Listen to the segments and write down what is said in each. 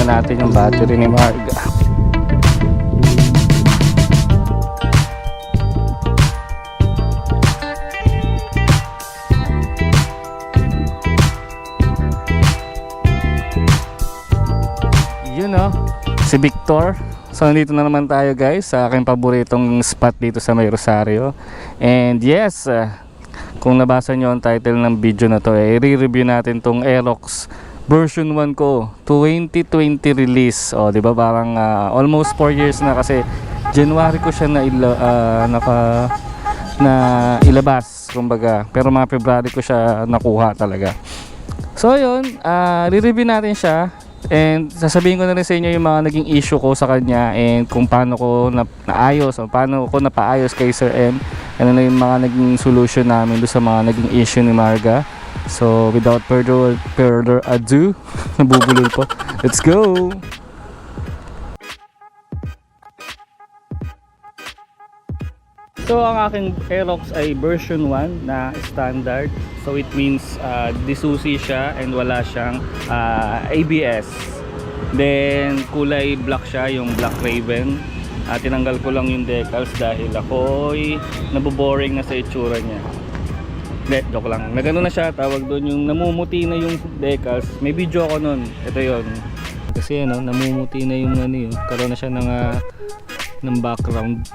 natin yung battery ni Marga. Yun o, si Victor. So nandito na naman tayo guys sa aking paboritong spot dito sa May Rosario. And yes, kung nabasa nyo ang title ng video na to, i-review natin tong Aerox version 1 ko, 2020 release. O di ba parang almost 4 years na, kasi January ko siya na ilabas kumbaga, pero mga February ko siya nakuha talaga. So yun, re-review natin siya. And sasabihin ko na rin sa inyo yung mga naging issue ko sa kanya, and kung paano ko naayos o paano ko napaayos kay Sir M. Ano na yung mga naging solution namin doon sa mga naging issue ni Marga. So without further ado, nabubulol po. Let's go! So ang aking Aerox ay version 1 na standard. So it means disusi siya and wala siyang ABS. Then kulay black siya, yung Black Raven. Tinanggal ko lang yung decals dahil ako'y naboboring na sa itsura niya. Hindi, joke lang. Nagano na siya, tawag doon yung namumuti na yung decals. May video ako nun. Ito yon. Kasi ano, namumuti na yung ano yun. Karoon na siya ng background.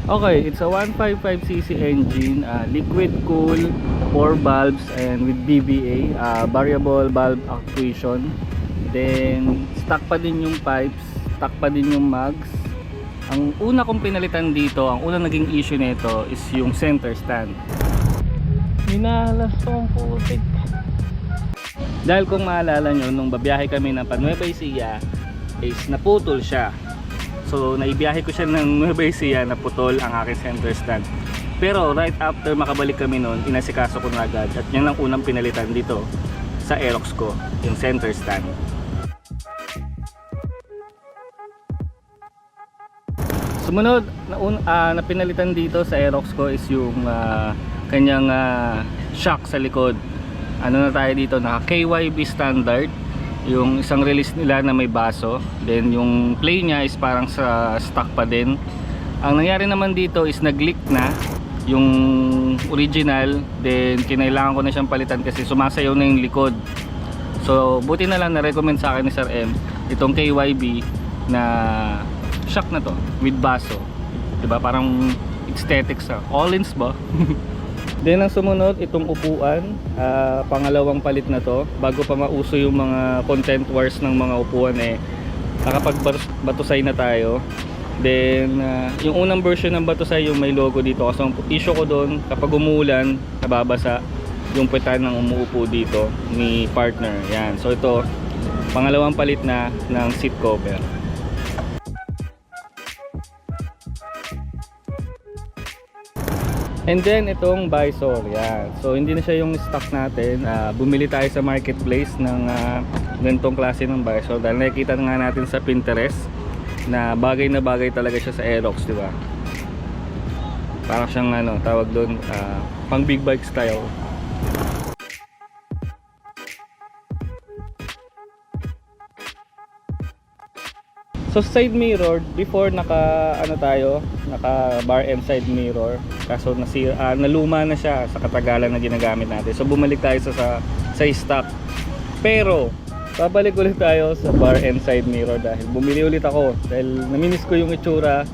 Okay, it's a 155cc engine, liquid cool, 4 valves and with BVA, variable valve actuation. Then stock pa din yung pipes, stock pa din yung mags. Ang una kong pinalitan dito, ang unang naging issue nito is yung center stand. Minalas tong putik. Dahil kung maalala nyo, nung babiyahe kami ng Nueva Ecija is naputol siya. So naibiyahe ko siya ng Nueva Ecija, naputol ang aking center stand. Pero right after makabalik kami noon, inasikaso ko na agad, at yan ang unang pinalitan dito sa Aerox ko, yung center stand. Sumunod na pinalitan dito sa Aerox ko is yung kanyang shock sa likod. Ano na tayo dito, naka KYB standard, yung isang release nila na may baso. Then yung play niya is parang sa stock pa din. Ang nangyari naman dito is nag-leak na yung original, then kinailangan ko na siyang palitan kasi sumasayaw na yung likod. So buti na lang na-recommend sa akin ni Sir M itong KYB na shock na to with baso, diba? Parang aesthetics, all-ins ba? Then ang sumunod, itong upuan, pangalawang palit na to. Bago pa mauso yung mga content wars ng mga upuan, nakapag-batusay na tayo. Then yung unang version ng batusay, yung may logo dito, kasi ang issue ko doon, kapag umuulan, nababasa yung puwetan ng umuupo dito ni partner. Yan. So ito, pangalawang palit na ng seat cover. And then itong visor, yan. So hindi na siya yung stock natin. Bumili tayo sa marketplace ng ganitong klase ng visor dahil nakikita nga natin sa Pinterest na bagay talaga siya sa Aerox, di ba? Parang siyang ano, tawag doon, pang big bike style. So side mirror, before naka bar end side mirror, kaso naluma na siya sa katagalan na ginagamit natin. So bumalik tayo sa stock. Pero babalik ulit tayo sa bar end side mirror dahil bumili ulit ako dahil namimiss ko yung itsura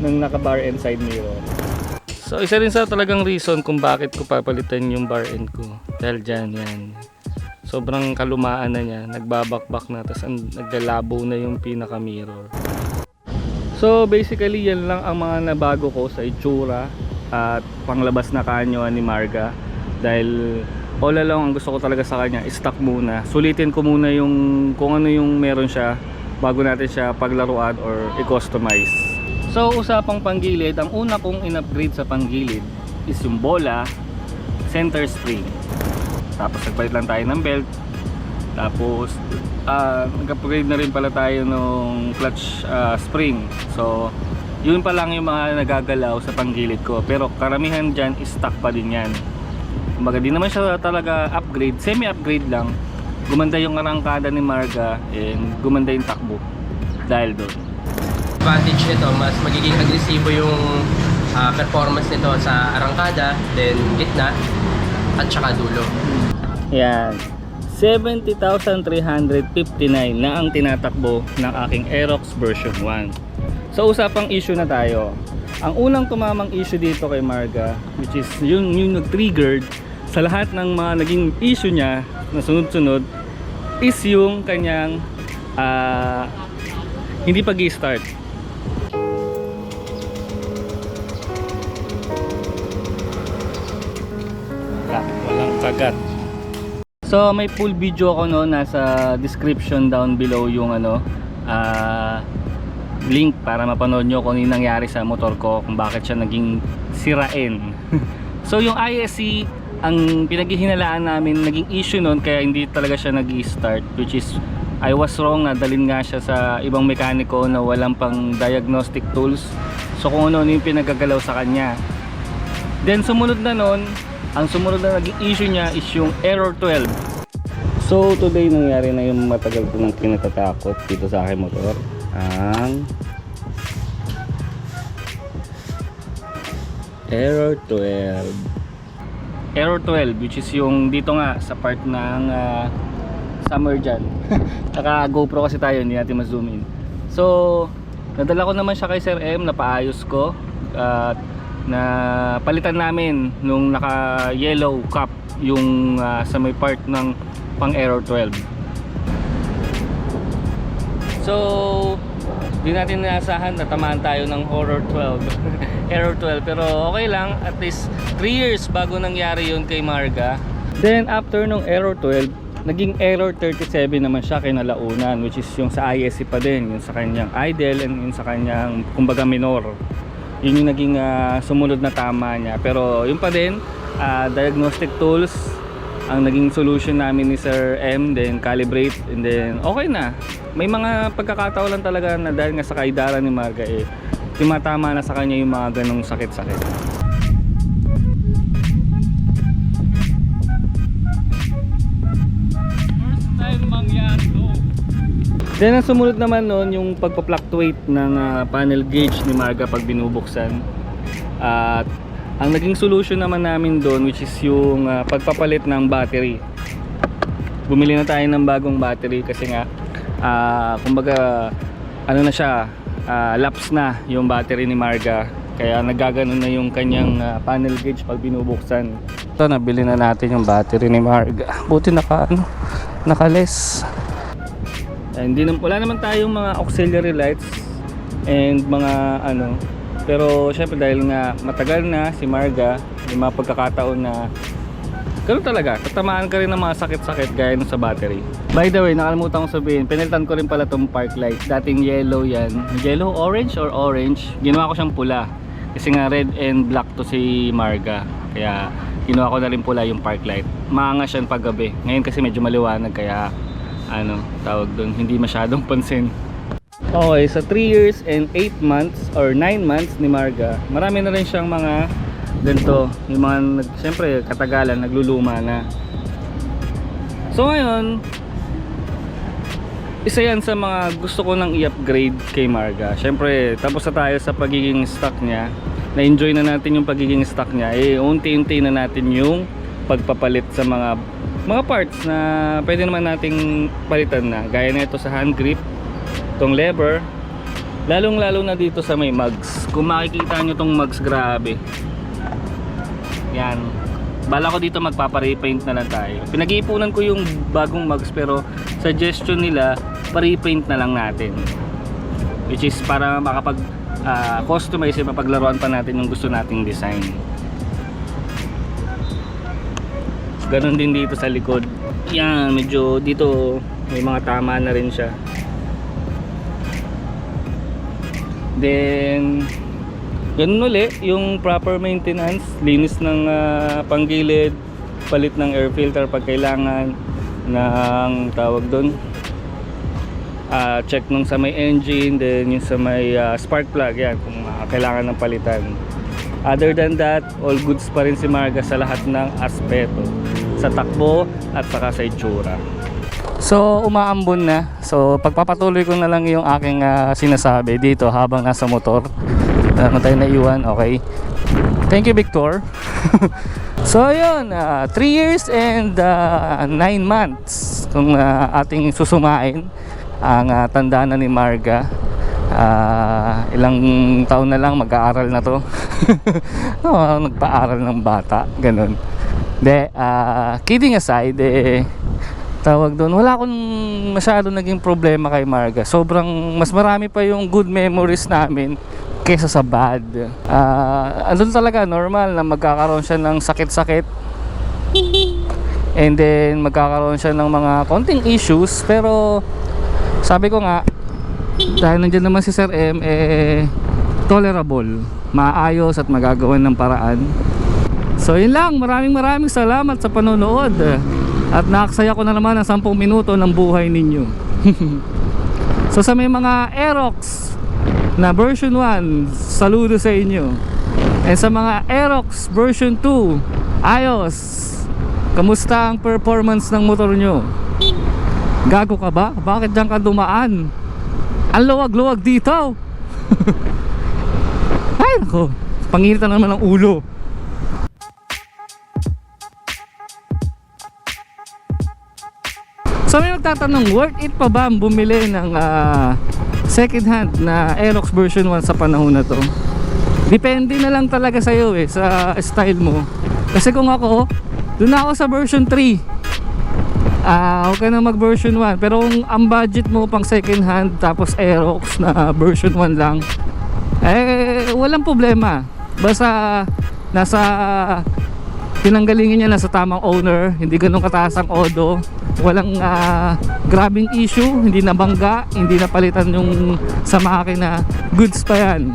ng naka bar end side mirror. So isa rin sa talagang reason kung bakit ko papalitan yung bar end ko dahil dyan, yan. Sobrang kalumaan na niya, nagbabakbak na, tapos naglalabo na yung pinaka mirror. So basically yan lang ang mga nabago ko sa itsura at panglabas na kanyoan ni Marga. Dahil all along ang gusto ko talaga sa kanya, stock muna. Sulitin ko muna yung kung ano yung meron siya bago natin siya paglaruan or i-customize. So usapang panggilid, ang una kong in-upgrade sa panggilid is yung bola, center spring. Tapos nagpalit lang tayo ng belt. Tapos nag-upgrade na rin pala tayo ng clutch spring. So Yun pa lang yung mga nagagalaw sa panggilid ko, pero karamihan dyan is stock pa din yan. Kumbaga di naman siya talaga upgrade, semi-upgrade lang. Gumanda yung arangkada ni Marga and gumanda yung takbo dahil doon. Advantage nito, mas magiging agresibo yung performance nito sa arangkada, then gitna, at saka dulo. Yan, 70,359 na ang tinatakbo ng aking Aerox version 1. So usapang issue na tayo. Ang unang tumamang issue dito kay Marga, which is yung nag-triggered sa lahat ng mga naging issue niya na sunod-sunod, is yung kanyang hindi pag-i-start. Walang kagat. So may full video ako no, nasa description down below yung link para mapanood nyo kung yung nangyari sa motor ko, kung bakit siya naging sirain. So yung ISC ang pinaghihinalaan namin, naging issue nun kaya hindi talaga siya nag-i-start, which is I was wrong na dalhin nga siya sa ibang mekaniko na walang pang diagnostic tools. So kung ano yung pinagagalaw sa kanya. Then sumunod na nun, ang sumunod na naging issue niya is yung error 12. So today nangyari na yung matagal ko nang kinatatakot dito sa aking motor, ang error 12. Error 12, which is yung dito nga sa part ng summer dyan. Naka GoPro kasi tayo, hindi natin ma-zoom in. So nadala ko naman siya kay Sir M, napaayos ko at na palitan namin nung naka yellow cap yung sa may part ng pang error 12. So di natin naasahan na tamaan tayo ng horror 12 error 12, pero okay lang, at least 3 years bago nangyari yun kay Marga. Then after nung error 12, naging error 37 naman siya kinalaunan, which is yung sa ISC pa din, yung sa kanyang idle and yung sa kanyang kumbaga minor. Yun yung naging sumunod na tama niya, pero yun pa din, diagnostic tools ang naging solution namin ni Sir M, then calibrate, and then okay na. May mga pagkakataon lang talaga na dahil nga sa kaidara ni Marga tumatama na sa kanya yung mga ganong sakit-sakit. First time mangyari to. Then ang sumunod naman nun yung pagpa-fluctuate ng panel gauge ni Marga pag binubuksan. At ang naging solution naman namin doon, which is yung pagpapalit ng battery. Bumili na tayo ng bagong battery kasi nga kumbaga ano na siya, lapse na yung battery ni Marga, kaya nagaganon na yung kanyang panel gauge pag binubuksan. Ito, nabili na natin yung battery ni Marga. Buti naka-less. Wala naman tayong mga auxiliary lights and mga pero syempre dahil nga matagal na si Marga, may mga pagkakataon na ganoon talaga, tatamaan ka rin ng mga sakit-sakit gaya nung sa battery. By the way, nakalimutan kong sabihin, pinalitan ko rin pala tong park light. Dating yellow yan, yellow orange or orange, ginawa ko siyang pula kasi nga red and black to si Marga, kaya ginawa ko na rin pula yung park light. Maangas yan pag gabi, ngayon kasi medyo maliwanag, kaya tawag doon, hindi masyadong pansin. Okay, sa 3 years and 8 months or 9 months ni Marga, marami na rin siyang mga ganito, yung mga siyempre katagalan nagluluma na. So ngayon, isa yan sa mga gusto ko nang i-upgrade kay Marga. Siyempre tapos na tayo sa pagiging stock niya, na-enjoy na natin yung pagiging stock niya, unti-unti na natin yung pagpapalit sa mga parts na pwede naman nating palitan na, gaya na ito sa hand grip, itong lever, lalong lalo na dito sa may mugs. Kung makikita nyo itong mugs, grabe yan. Bala ko dito magpapa-repaint na lang tayo. Pinag-iipunan ko yung bagong mugs, pero suggestion nila pa-repaint na lang natin, which is para makapag customize, mapaglaruan pa natin yung gusto nating design. Ganon din dito sa likod. Yan, medyo dito may mga tama na rin siya. Then ganun ulit yung proper maintenance, linis ng panggilid, palit ng air filter pag kailangan, ng tawag doon, check nung sa may engine, then yung sa may spark plug, yan kung kailangan ng palitan. Other than that, all goods pa rin si Marga sa lahat ng aspeto, sa takbo at saka sa itsura. So umaambon na. So pagpapatuloy ko na lang yung aking sinasabi dito habang nasa motor. Ano tayo naiwan? Okay. Thank you, Victor. So yun, 3 years and 9 months kung ating susumain ang tanda na ni Marga. Ilang taon na lang mag-aaral na to. Nagpa-aral ng bata, ganun. Kidding aside, tawag doon, wala akong masyado naging problema kay Marga. Sobrang mas marami pa yung good memories namin kesa sa bad. Andun talaga normal na magkakaroon siya ng sakit-sakit, and then magkakaroon siya ng mga konting issues, pero sabi ko nga, dahil nandiyan naman si Sir M, tolerable, maayos at magagawan ng paraan. So yun lang, maraming salamat sa panonood. At naaksaya ko na naman ang 10 minuto ng buhay ninyo. So sa may mga Aerox na version 1, saludo sa inyo. And sa mga Aerox version 2, ayos, kamusta ang performance ng motor nyo? Gago ka ba? Bakit dyan ka dumaan? Ang luwag-luwag dito. Ay nako, panginitan naman ng ulo. So may magtatanong, worth it pa ba bumili ng second hand na Aerox version 1 sa panahon na to? Depende na lang talaga sa'yo sa style mo. Kasi kung ako, doon ako sa version 3. Huwag ka na mag version 1. Pero kung ang budget mo pang second hand tapos Aerox na version 1 lang, walang problema. Basta nasa pinanggalingan niya, nasa tamang owner, hindi ganun kataas ang odo, walang grabing issue, hindi nabangga, hindi napalitan yung sa makina, goods pa yan.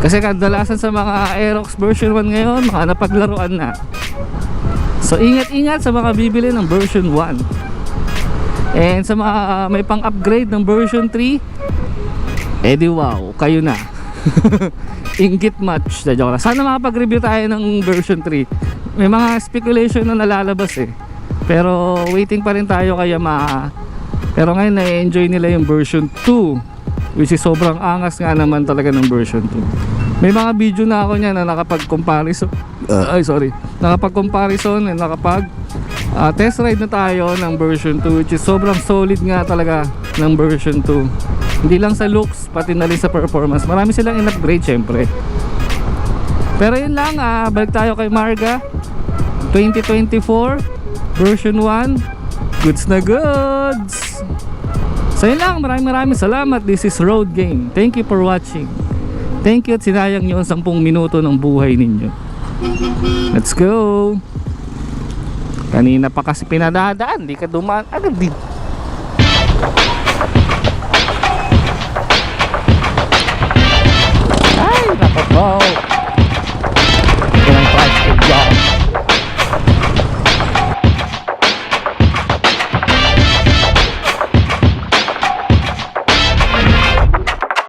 Kasi kadalasan sa mga Aerox version 1 ngayon, mga napaglaruan na. So ingat-ingat sa mga bibili ng version 1. And sa mga may pang upgrade ng version 3, edi wow, kayo na. Inggit match. Sana makapag-review tayo ng version 3. May mga speculation na nalalabas pero waiting pa rin tayo kay Yamaha. Pero ngayon na-enjoy nila yung version 2, which is sobrang angas nga naman talaga ng version 2. May mga video na ako niya na nakapag-comparison. Nakapag-comparison and test ride na tayo ng version 2, which is sobrang solid nga talaga ng version 2. Hindi lang sa looks, pati na rin sa performance. Marami silang in-upgrade syempre. Pero yun lang, balik tayo kay Marga 2024 version 1. Goods na goods. So yun lang, maraming salamat. This is Road Game. Thank you for watching. Thank you at sinayang nyo ang 10 minuto ng buhay ninyo. Let's go. Kanina pa kasi pinadadaan, di ka dumaan agad din.